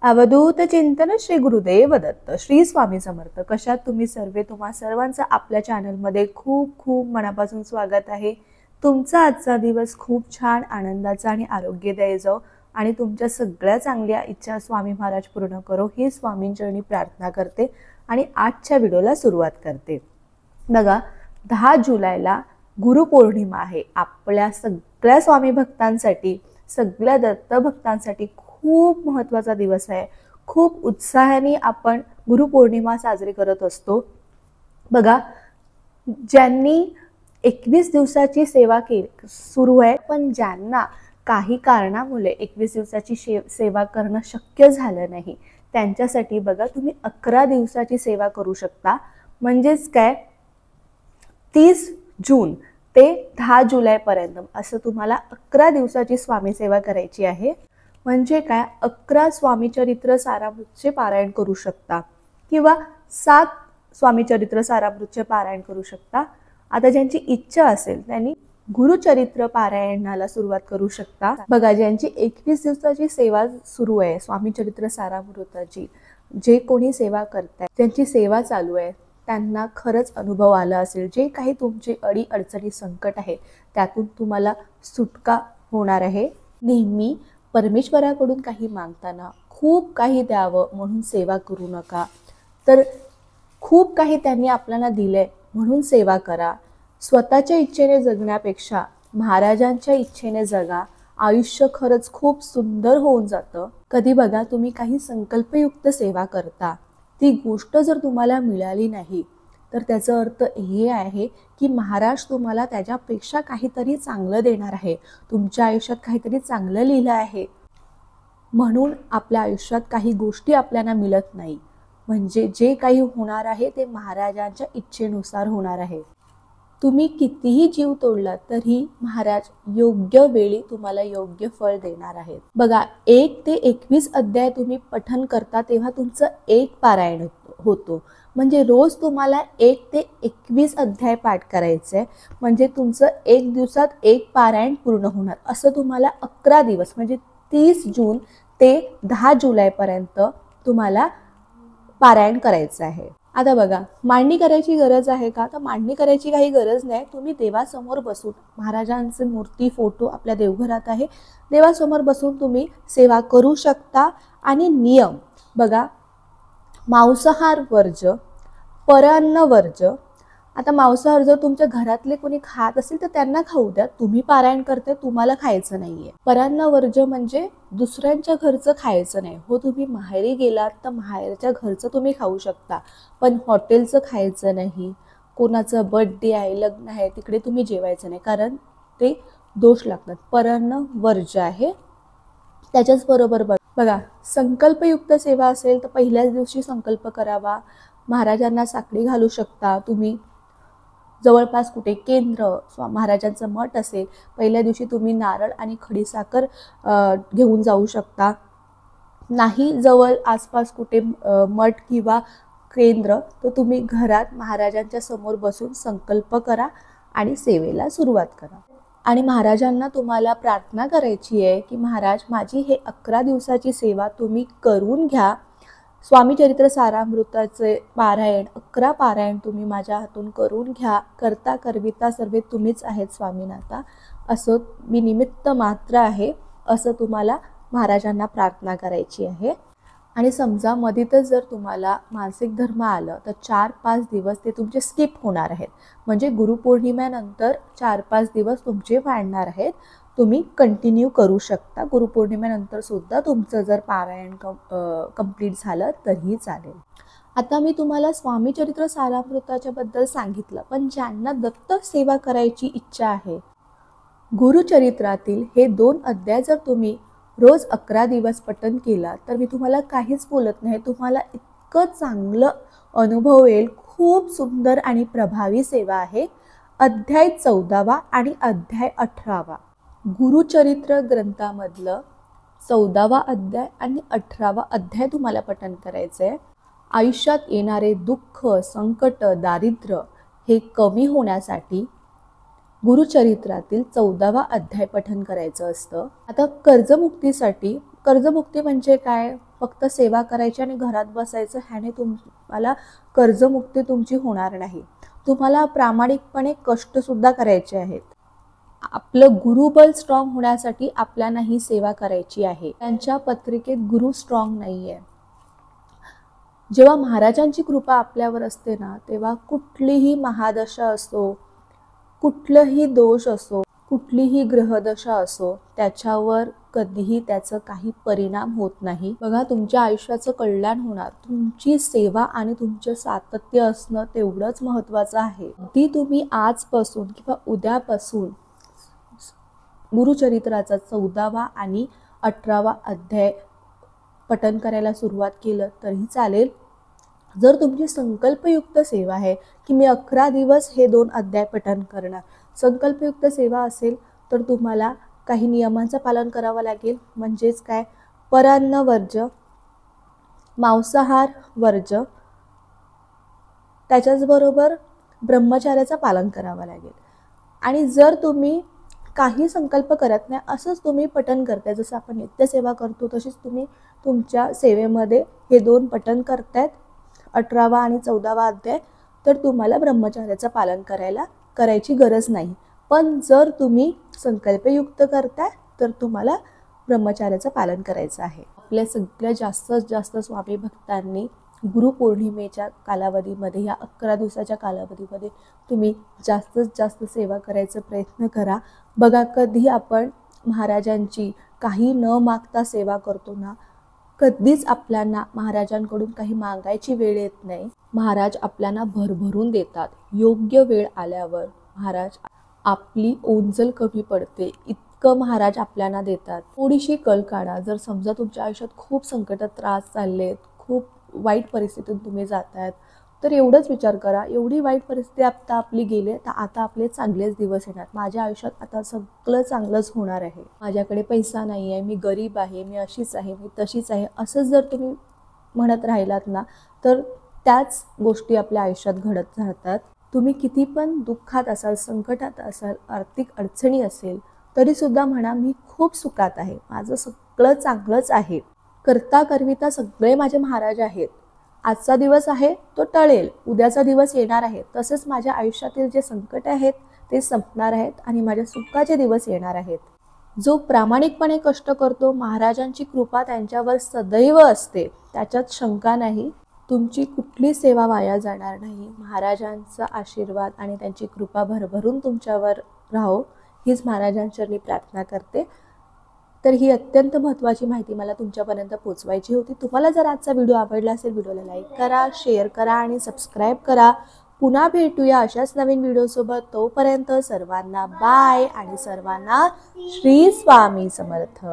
अवधूत चिंतन श्री गुरुदेव दत्त श्री स्वामी समर्थ. कशात तुम्ही सर्वे? तुम्हा सर्वांचं आपल्या चॅनलमध्ये खूप खूप मनापासून स्वागत आहे. तुमचा आजचा दिवस खूप छान आनंदाचा आणि आरोग्यदायी जाओ आणि तुमच्या सगळ्या चांगल्या इच्छा स्वामी महाराज पूर्ण करो ही स्वामींचरणी प्रार्थना करते आणि आजच्या व्हिडिओला सुरुवात करते. बघा, 10 जुलैला गुरुपौर्णिमा आहे. आपल्या सगळ्या स्वामी भक्तांसाठी, सगळ्या दत्त भक्तांसाठी खूप महत्त्वाचा दिवस आहे. खूप उत्साहाने आपण गुरुपौर्णिमा साजरी करत असतो. बघा, ज्यांनी 21 दिवसाची सेवा केली सुरू आहे, पण ज्यांना काही कारणामुळे 21 दिवसाची सेवा करणं शक्य झालं नाही, त्यांच्यासाठी बघा तुम्ही 11 दिवसाची सेवा करू शकता. म्हणजेच काय, 30 जून ते 10 जुलैपर्यंत असं तुम्हाला 11 दिवसाची स्वामी सेवा करायची आहे. म्हणजे काय, 11 स्वामीचरित्र सारामृतचे पारायण करू शकता किंवा 7 स्वामीचरित्र सारामृतचे पारायण करू शकता. आता ज्यांची इच्छा असेल त्यांनी गुरुचरित्र पारायणाला सुरुवात करू शकता. बघा, ज्यांची 21 दिवसाची सेवा सुरू आहे स्वामीचरित्र सारामृताची, जे कोणी सेवा करताय, ज्यांची सेवा चालू आहे, त्यांना खरंच अनुभव आला असेल. जे काही तुमची अडी अडचणी संकट आहे त्यातून तुम्हाला सुटका होणार आहे. नेहमी परमेश्वराकडून काही मागताना खूप काही द्यावं म्हणून सेवा करू नका, तर खूप काही त्यांनी आपल्याला दिलंय म्हणून सेवा करा. स्वतःच्या इच्छेने जगण्यापेक्षा महाराजांच्या इच्छेने जगा. आयुष्य खरंच खूप सुंदर होऊन जातं. कधी बघा, तुम्ही काही संकल्पयुक्त सेवा करता, ती गोष्ट जर तुम्हाला मिळाली नाही तर त्याचा अर्थ हे आहे की महाराज तुम्हाला त्याच्यापेक्षा काहीतरी चांगलं देणार आहे. तुमच्या आयुष्यात काहीतरी चांगलं लिहिलं आहे. म्हणून आपल्या आयुष्यात काही गोष्टी आपल्याला मिळत नाही, म्हणजे जे काही होणार आहे ते महाराजांच्या इच्छेनुसार होणार आहे. तुम्ही कितीही जीव तोडला तरी महाराज योग्य वेळी तुम्हाला योग्य फळ देणार आहेत. बघा, 1 ते 21 अध्याय तुम्ही पठन करता तेव्हा तुमचं एक पारायण होतो. म्हणजे रोज तुम्हाला 1 ते 21 अध्याय पाठ करायचं आहे. म्हणजे तुमचं 1 दिवसात एक पारायण पूर्ण होणार. असं तुम्हाला 11 दिवस म्हणजे 30 जून ते 10 जुलैपर्यंत तुम्हाला पारायण करायचं आहे. आता बघा, मांडणी करायची गरज आहे का? तर मांडणी करायची काही गरज नाही. तुम्ही देवासमोर बसून, महाराजांची मूर्ती फोटो आपल्या देवघरात आहे, देवासमोर बसून तुम्ही सेवा करू शकता. आणि नियम बघा, मांसाहार वर्ज, परअन्न वर्ज. आता मांसाहार जर तुमच्या घरातले कोणी खात असेल तर त्यांना खाऊ द्या, तुम्ही पारायण करते, तुम्हाला खायचं नाहीये. परअन्न वर्ज म्हणजे दुसऱ्यांच्या घरचं खायचं नाही. हो, तुम्ही माहेरी गेलात तर माहेरच्या घरचं तुम्ही खाऊ शकता, पण हॉटेलचं खायचं नाही. कोणाचं बर्थडे आहे, लग्न आहे, तिकडे तुम्ही जेवायचं नाही, कारण ते दोष लागतात. परअन्न वर्ज आहे. त्याच्याच बरोबर बघा, संकल्पयुक्त सेवा असेल तर पहिल्याच दिवशी संकल्प करावा. महाराजांना साखळी घालू शकता तुम्ही. जवळपास कुठे केंद्र, महाराजांचं मठ असेल, पहिल्या दिवशी तुम्ही नारळ आणि खडीसाखर घेऊन जाऊ शकता. नाही जवळ आसपास कुठे मठ किंवा केंद्र, तर तुम्ही घरात महाराजांच्या समोर बसून संकल्प करा आणि सेवेला सुरुवात करा. आणि महाराजांना तुम्हाला प्रार्थना करायची आहे की महाराज, माझी हे 11 दिवसाची सेवा तुम्ही करून घ्या. स्वामीचरित्र सारामृताचे पारायण, 11 पारायण तुम्ही माझ्या हातून करून घ्या. करता करविता सर्वे तुम्हीच आहेत स्वामीनाथा. असं मी निमित्त मात्र आहे, असं तुम्हाला महाराजांना प्रार्थना करायची आहे. आणि समजा मधीतच जर तुम्हाला मासिक धर्म आलं तर 4-5 दिवस ते तुमचे स्किप होणार आहेत. म्हणजे गुरुपौर्णिमेनंतर 4-5 दिवस तुमचे वाढणार आहेत. तुम्ही कंटिन्यू करू शकता. गुरुपौर्णिमेनंतर सुद्धा तुमचं जर पारायण कंप्लीट झालं तरीही चालेल. आता मी तुम्हाला स्वामीचरित्र सारामृताच्या बद्दल सांगितलं, पण ज्यांना दत्त सेवा करायची इच्छा आहे, गुरुचरित्रातील हे 2 अध्याय जर तुम्ही रोज 11 दिवस पठण केला तर मी तुम्हाला काहीच बोलत नाही, तुम्हाला इतकं चांगलं अनुभव येईल. खूप सुंदर आणि प्रभावी सेवा आहे. अध्याय 14 आणि अध्याय 18 गुरुचरित्र ग्रंथामधलं 14वा अध्याय आणि 18वा अध्याय तुम्हाला पठण करायचं आहे. आयुष्यात येणारे दुःख, संकट, दारिद्र्य हे कमी होण्यासाठी गुरुचरित्रातील 14वा अध्याय पठन करायचं असतं. आता कर्जमुक्तीसाठी कर्जमुक्ती म्हणजे काय? फक्त सेवा करायची आणि घरात बसायचं, ह्याने तुम्हाला कर्जमुक्ती तुमची होणार नाही. तुम्हाला प्रामाणिकपणे कष्ट सुद्धा करायचे आहेत. आपलं गुरुबल स्ट्रॉंग होण्यासाठी आपल्याला ही सेवा करायची आहे. त्यांच्या पत्रिकेत गुरु स्ट्रॉंग नाहीये. जेव्हा महाराजांची कृपा आपल्यावर असते ना, तेव्हा कुठलीही महादशा असो, कुठलंही दोष असो, कुठलीही ग्रहदशा असो, त्याच्यावर कधीही त्याचं काही परिणाम होत नाही. बघा, तुमच्या आयुष्याचं कल्याण होणार. तुमची सेवा आणि तुमचं सातत्य असणं तेवढंच महत्त्वाचं आहे. ती तुम्ही आजपासून किंवा उद्यापासून गुरुचरित्राचा 14वा आणि 18वा अध्याय पठण करायला सुरुवात केलं तरी चालेल. जर तुमची संकल्पयुक्त सेवा आहे की मी 11 दिवस हे 2 अध्याय पठण करणार, संकल्पयुक्त सेवा असेल तर तुम्हाला काही नियमांचं पालन करावं लागेल. म्हणजेच काय? परान्न वर्ज्य, मांसाहार वर्ज्य, त्याच्याचबरोबर ब्रह्मचर्याचं पालन करावं लागेल. आणि जर तुम्ही काही संकल्प करत नाही, असंच तुम्ही पठण करताय, जसं आपण नित्यसेवा करतो तशीच तुम्ही तुमच्या सेवेमध्ये हे 2 पठण करतायत, 18वा आणि 14वा अध्याय, तर तुम्हाला ब्रह्मचर्याचं पालन करायची गरज नाही. पण जर तुम्ही संकल्पयुक्त करताय तर तुम्हाला ब्रह्मचर्याचं पालन करायचं आहे. आपल्या सगळ्या जास्तीत जास्त स्वामी भक्तांनी गुरुपौर्णिमेच्या कालावधीमध्ये, या 11 दिवसाच्या कालावधीमध्ये तुम्ही जास्तीत जास्त सेवा करायचा प्रयत्न करा. बघा, कधी आपण महाराजांची काही न मागता सेवा करतो ना, कधीच आपल्याला महाराजांकडून काही मागायची वेळ येत नाही. महाराज आपल्याला भरभरून देतात. योग्य वेळ आल्यावर महाराज, आपली ओंजल कमी पडते इतकं महाराज आपल्याला देतात. थोडीशी कळ काढा. जर समजा तुमच्या आयुष्यात खूप संकटात त्रास चाललेत, खूप वाईट परिस्थितीतून तुम्ही जातायत, तर एवढंच विचार करा, एवढी वाईट परिस्थिती आता आपली गेली तर आता आपले चांगलेच दिवस येणार. माझ्या आयुष्यात आता सगळं चांगलंच होणार आहे. माझ्याकडे पैसा नाही आहे, मी गरीब आहे, मी अशीच आहे, मी तशीच आहे, असंच जर तुम्ही म्हणत राहिलात ना, तर त्याच गोष्टी आपल्या आयुष्यात घडत राहतात. तुम्ही किती पण दुःखात असाल, संकटात असाल, आर्थिक अडचणी असेल, तरीसुद्धा म्हणा मी खूप सुखात आहे, माझं सगळं चांगलंच आहे, करता करविता सगळे माझे महाराज आहेत. आजचा दिवस आहे तो टळेल, उद्याचा दिवस येणार आहे. तसंच माझ्या आयुष्यातील जे संकट आहेत ते संपणार आहेत आणि माझ्या सुखाचे दिवस येणार आहेत. जो प्रामाणिकपणे कष्ट करतो, महाराजांची कृपा त्यांच्यावर सदैव असते, त्याच्यात शंका नाही. तुमची कुठली सेवा वाया जाणार नाही. महाराजांचा आशीर्वाद आणि त्यांची कृपा भरभरून तुमच्यावर राहो, हीच महाराजांचरणी प्रार्थना करते. तर ही अत्यंत महत्त्वाची माहिती मला तुमच्यापर्यंत पोहोचवायची होती. तुम्हाला जर आजचा व्हिडिओ आवडला असेल, व्हिडिओला लाईक करा, शेअर करा आणि सबस्क्राईब करा. पुन्हा भेटूया अशाच नवीन व्हिडिओसोबत. तोपर्यंत सर्वांना बाय आणि सर्वांना श्री स्वामी समर्थ.